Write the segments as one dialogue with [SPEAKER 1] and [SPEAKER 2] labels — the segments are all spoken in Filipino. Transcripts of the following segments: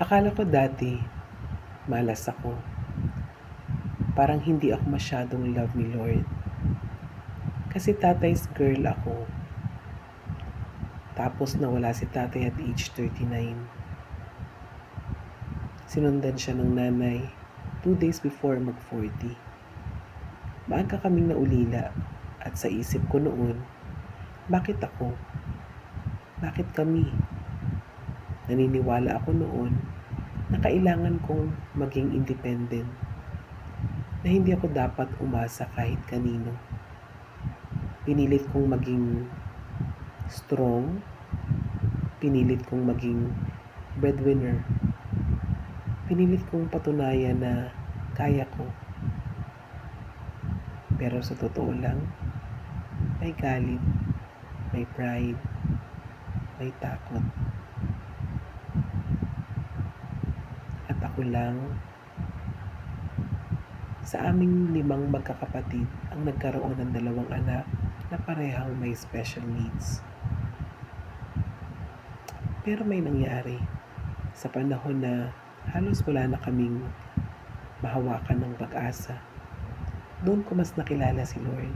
[SPEAKER 1] Akala ko dati, malas ako. Parang hindi ako masyadong love ni Lord. Kasi tatay's girl ako. Tapos nawala si tatay at age 39. Sinundan siya ng nanay 2 days before mag-40. Maaga kaming naulila at sa isip ko noon, bakit ako? Bakit kami? Naniniwala ako noon na kailangan kong maging independent, na hindi ako dapat umasa kahit kanino. Pinilit kong maging strong, pinilit kong maging breadwinner, pinilit kong patunayan na kaya ko. Pero sa totoo lang, may galit, may pride, may takot. At ako lang, sa aming 5 magkakapatid ang nagkaroon ng 2 anak na parehang may special needs. Pero may nangyari sa panahon na halos wala na kaming mahawakan ng pag-asa. Doon ko mas nakilala si Lord.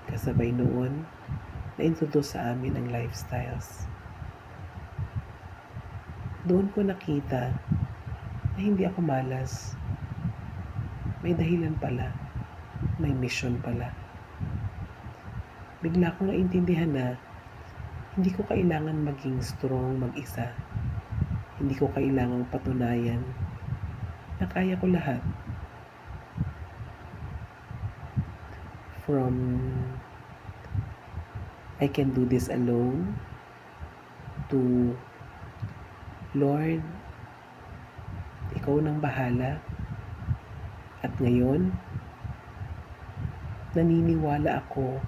[SPEAKER 1] Kasabay noon, na-introduce sa amin ang lifestyles. Doon ko nakita na hindi ako malas. May dahilan pala. May mission pala. Bigla kong naintindihan na hindi ko kailangan maging strong mag-isa. Hindi ko kailangang patunayan na kaya ko lahat. From I can do this alone to Lord, ikaw nang bahala. At ngayon, naniniwala ako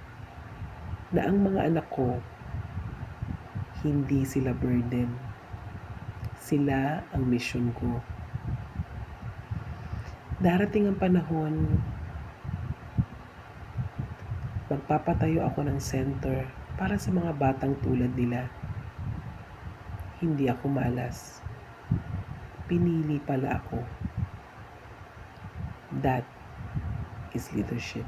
[SPEAKER 1] na ang mga anak ko, hindi sila burden. Sila ang mission ko. Darating ang panahon, magpapatayo ako ng center para sa mga batang tulad nila. Hindi ako malas. Pinili pala ako. That is leadership.